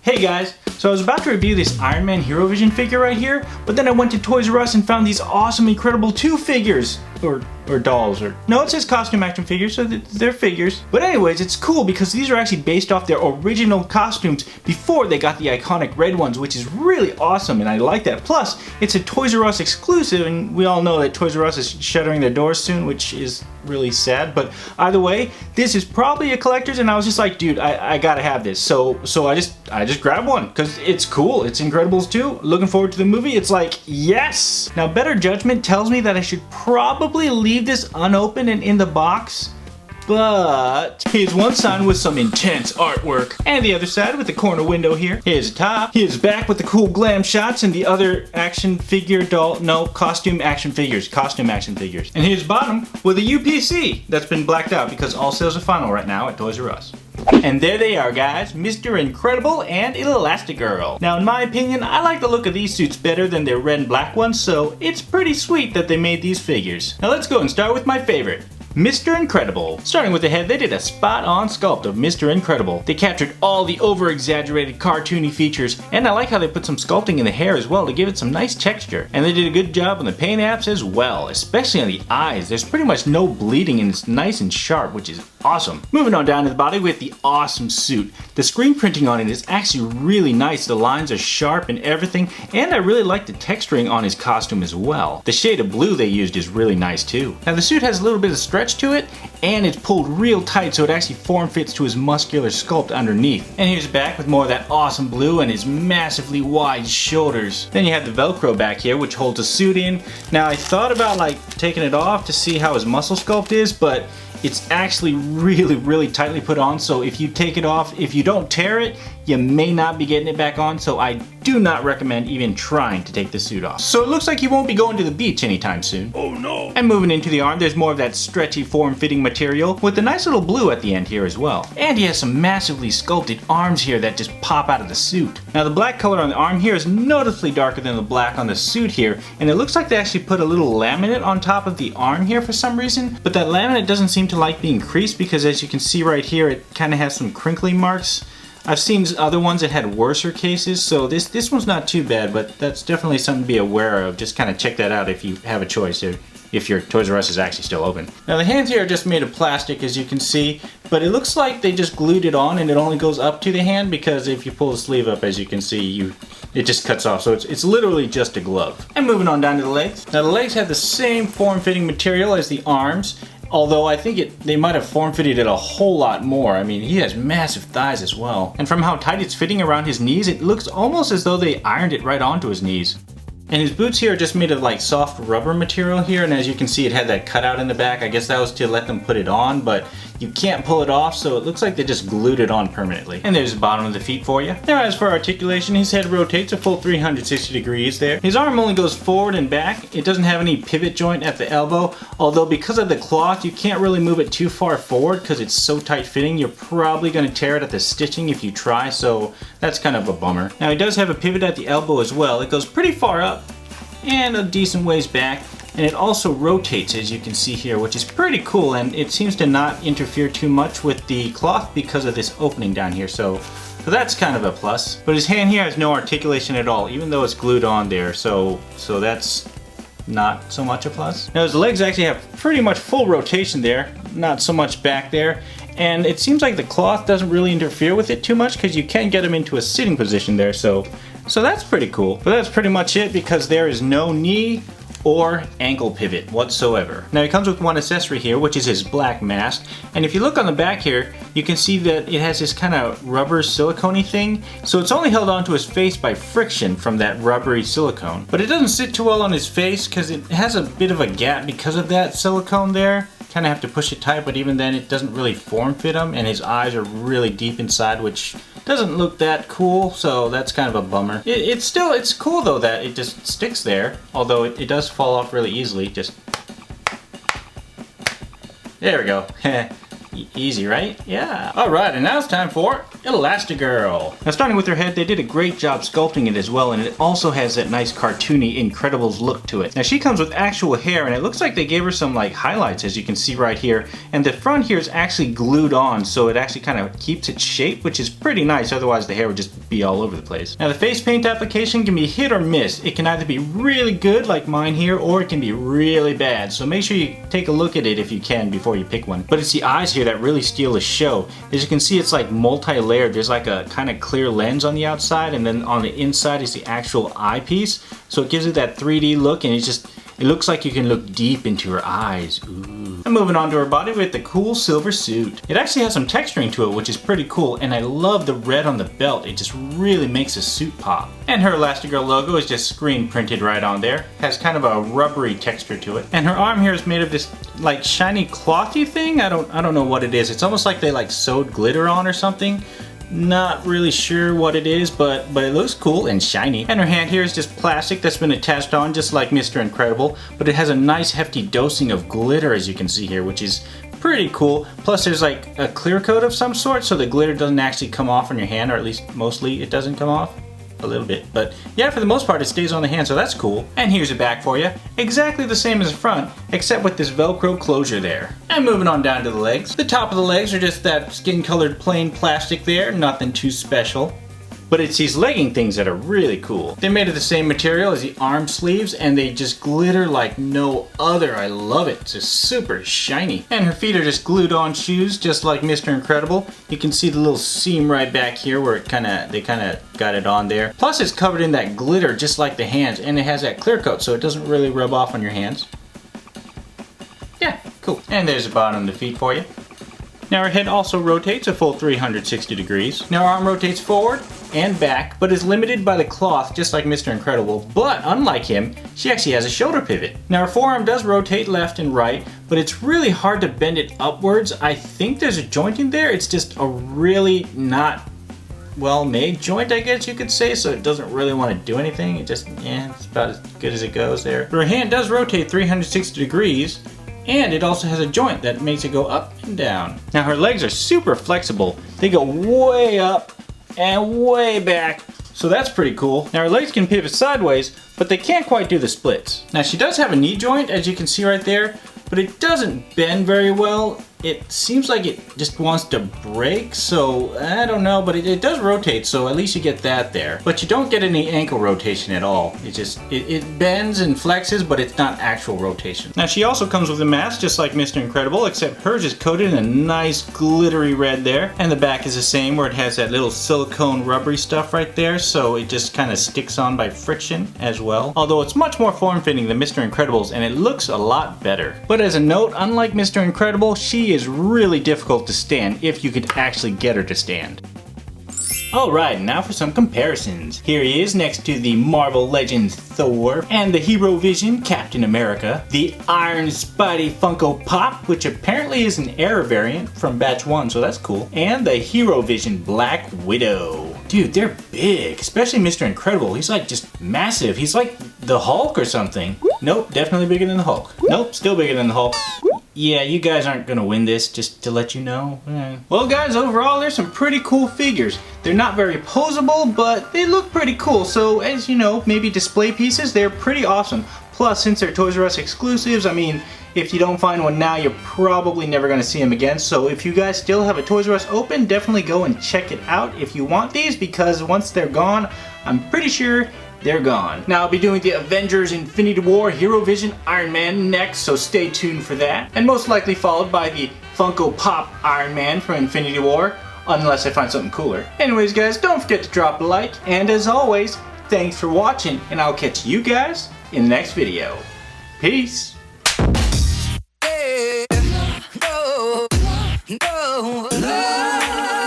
Hey guys, so I was about to review this Iron Man Hero Vision figure right here, but then I went to Toys R Us and found these awesome Incredible 2 figures. Or dolls, or no, it says costume action figures, so they're figures. But anyways, it's cool because these are actually based off their original costumes before they got the iconic red ones, which is really awesome, and I like that. Plus, it's a Toys R Us exclusive, and we all know that Toys R Us is shuttering their doors soon, which is really sad. But either way, this is probably a collector's, and I was just like, dude, I gotta have this. So I just grabbed one because it's cool. It's Incredibles 2. Looking forward to the movie. It's like, yes. Now, better judgment tells me that I should probably leave this unopened and in the box, but here's one side with some intense artwork, and the other side with the corner window here. Here's the top, here's back with the cool glam shots, and the other action figure doll, no, costume action figures. And here's bottom with a UPC that's been blacked out because all sales are final right now at Toys R Us. And there they are, guys, Mr. Incredible and Elastigirl. Now, in my opinion, I like the look of these suits better than their red and black ones, so it's pretty sweet that they made these figures. Now let's go and start with my favorite, Mr. Incredible. Starting with the head, they did a spot-on sculpt of Mr. Incredible. They captured all the over-exaggerated cartoony features, and I like how they put some sculpting in the hair as well to give it some nice texture. And they did a good job on the paint apps as well, especially on the eyes. There's pretty much no bleeding and it's nice and sharp, which is awesome. Moving on down to the body with the awesome suit. The screen printing on it is actually really nice. The lines are sharp and everything, and I really like the texturing on his costume as well. The shade of blue they used is really nice too. Now the suit has a little bit of stretch to it, and it's pulled real tight so it actually form fits to his muscular sculpt underneath. And here's back with more of that awesome blue and his massively wide shoulders. Then you have the Velcro back here, which holds the suit in. Now I thought about like taking it off to see how his muscle sculpt is, but it's actually really tightly put on, so if you take it off, if you don't tear it, you may not be getting it back on, so I do not recommend even trying to take the suit off. So it looks like you won't be going to the beach anytime soon. Oh no! And moving into the arm, there's more of that stretchy form-fitting material with a nice little blue at the end here as well. And he has some massively sculpted arms here that just pop out of the suit. Now the black color on the arm here is noticeably darker than the black on the suit here, and it looks like they actually put a little laminate on top of the arm here for some reason, but that laminate doesn't seem to like being creased because as you can see right here, it kind of has some crinkly marks. I've seen other ones that had worser cases, so this one's not too bad, but that's definitely something to be aware of. Just kind of check that out if you have a choice here, if your Toys R Us is actually still open. Now the hands here are just made of plastic, as you can see, but it looks like they just glued it on and it only goes up to the hand, because if you pull the sleeve up, as you can see, it just cuts off, so it's literally just a glove. And moving on down to the legs. Now the legs have the same form-fitting material as the arms, although I think they might have form-fitted it a whole lot more. I mean, he has massive thighs as well. And from how tight it's fitting around his knees, it looks almost as though they ironed it right onto his knees. And his boots here are just made of like soft rubber material here, and as you can see, it had that cutout in the back. I guess that was to let them put it on, but you can't pull it off, so it looks like they just glued it on permanently. And there's the bottom of the feet for you. Now as for articulation, his head rotates a full 360 degrees there. His arm only goes forward and back. It doesn't have any pivot joint at the elbow, although because of the cloth, you can't really move it too far forward because it's so tight fitting. You're probably going to tear it at the stitching if you try, so that's kind of a bummer. Now he does have a pivot at the elbow as well. It goes pretty far up and a decent ways back, and it also rotates, as you can see here, which is pretty cool, and it seems to not interfere too much with the cloth because of this opening down here, so that's kind of a plus. But his hand here has no articulation at all, even though it's glued on there, so that's not so much a plus. Now his legs actually have pretty much full rotation there, not so much back there, and it seems like the cloth doesn't really interfere with it too much because you can get him into a sitting position there, so that's pretty cool. But that's pretty much it, because there is no knee or ankle pivot whatsoever. Now he comes with one accessory here, which is his black mask, and if you look on the back here, you can see that it has this kind of rubber silicone-y thing, so it's only held onto his face by friction from that rubbery silicone. But it doesn't sit too well on his face because it has a bit of a gap because of that silicone there. Kind of have to push it tight, but even then it doesn't really form fit him, and his eyes are really deep inside, which doesn't look that cool, so that's kind of a bummer. It's cool though that it just sticks there, although it does fall off really easily. Just there we go. Easy, right? Yeah. Alright, and now it's time for Elastigirl. Now starting with her head, they did a great job sculpting it as well, and it also has that nice cartoony Incredibles look to it. Now she comes with actual hair, and it looks like they gave her some like highlights, as you can see right here. And the front here is actually glued on, so it actually kind of keeps its shape, which is pretty nice, otherwise the hair would just be all over the place. Now the face paint application can be hit or miss. It can either be really good, like mine here, or it can be really bad. So make sure you take a look at it if you can before you pick one. But it's the eyes here that really steal the show. As you can see, it's like multi-layered. There's like a kind of clear lens on the outside, and then on the inside is the actual eyepiece. So it gives it that 3D look, and it looks like you can look deep into her eyes. Ooh. And moving on to her body with the cool silver suit. It actually has some texturing to it, which is pretty cool, and I love the red on the belt. It just really makes the suit pop. And her Elastigirl logo is just screen printed right on there. Has kind of a rubbery texture to it. And her arm here is made of this like shiny clothy thing. I don't know what it is. It's almost like they like sewed glitter on or something. Not really sure what it is, but it looks cool and shiny. And her hand here is just plastic that's been attached on just like Mr. Incredible, but it has a nice hefty dosing of glitter, as you can see here, which is pretty cool. Plus there's like a clear coat of some sort, so the glitter doesn't actually come off on your hand, or at least mostly it doesn't come off. A little bit, but yeah, for the most part it stays on the hand, so that's cool. And here's the back for you. Exactly the same as the front, except with this Velcro closure there. And moving on down to the legs. The top of the legs are just that skin colored plain plastic there, nothing too special. But it's these legging things that are really cool. They're made of the same material as the arm sleeves, and they just glitter like no other. I love it. It's just super shiny. And her feet are just glued on shoes, just like Mr. Incredible. You can see the little seam right back here where they kind of got it on there. Plus it's covered in that glitter just like the hands, and it has that clear coat, so it doesn't really rub off on your hands. Yeah, cool. And there's the bottom of the feet for you. Now her head also rotates a full 360 degrees. Now her arm rotates forward and back, but is limited by the cloth just like Mr. Incredible. But unlike him, she actually has a shoulder pivot. Now her forearm does rotate left and right, but it's really hard to bend it upwards. I think there's a joint in there. It's just a really not well-made joint, I guess you could say, so it doesn't really want to do anything. It just, yeah, it's about as good as it goes there. Her hand does rotate 360 degrees, and it also has a joint that makes it go up and down. Now her legs are super flexible. They go way up and way back, so that's pretty cool. Now her legs can pivot sideways, but they can't quite do the splits. Now she does have a knee joint, as you can see right there, but it doesn't bend very well. It seems like it just wants to break, so I don't know, but it does rotate, so at least you get that there. But you don't get any ankle rotation at all. It bends and flexes, but it's not actual rotation. Now she also comes with a mask just like Mr. Incredible, except hers is coated in a nice glittery red there. And the back is the same, where it has that little silicone rubbery stuff right there, so it just kind of sticks on by friction as well. Although it's much more form-fitting than Mr. Incredible's, and it looks a lot better. But as a note, unlike Mr. Incredible, she is really difficult to stand if you could actually get her to stand. Alright, now for some comparisons. Here he is next to the Marvel Legends Thor, and the Hero Vision Captain America, the Iron Spidey Funko Pop, which apparently is an error variant from Batch 1, so that's cool, and the Hero Vision Black Widow. Dude, they're big, especially Mr. Incredible. He's like just massive. He's like the Hulk or something. Nope, definitely bigger than the Hulk. Nope, still bigger than the Hulk. Yeah, you guys aren't gonna win this, just to let you know. Well guys, overall there's some pretty cool figures. They're not very posable, but they look pretty cool. So as you know, maybe display pieces, they're pretty awesome. Plus, since they're Toys R Us exclusives, I mean, if you don't find one now, you're probably never gonna see them again. So if you guys still have a Toys R Us open, definitely go and check it out if you want these, because once they're gone, I'm pretty sure they're gone. Now I'll be doing the Avengers Infinity War Hero Vision Iron Man next, so stay tuned for that. And most likely followed by the Funko Pop Iron Man from Infinity War, unless I find something cooler. Anyways guys, don't forget to drop a like, and as always, thanks for watching, and I'll catch you guys in the next video. Peace!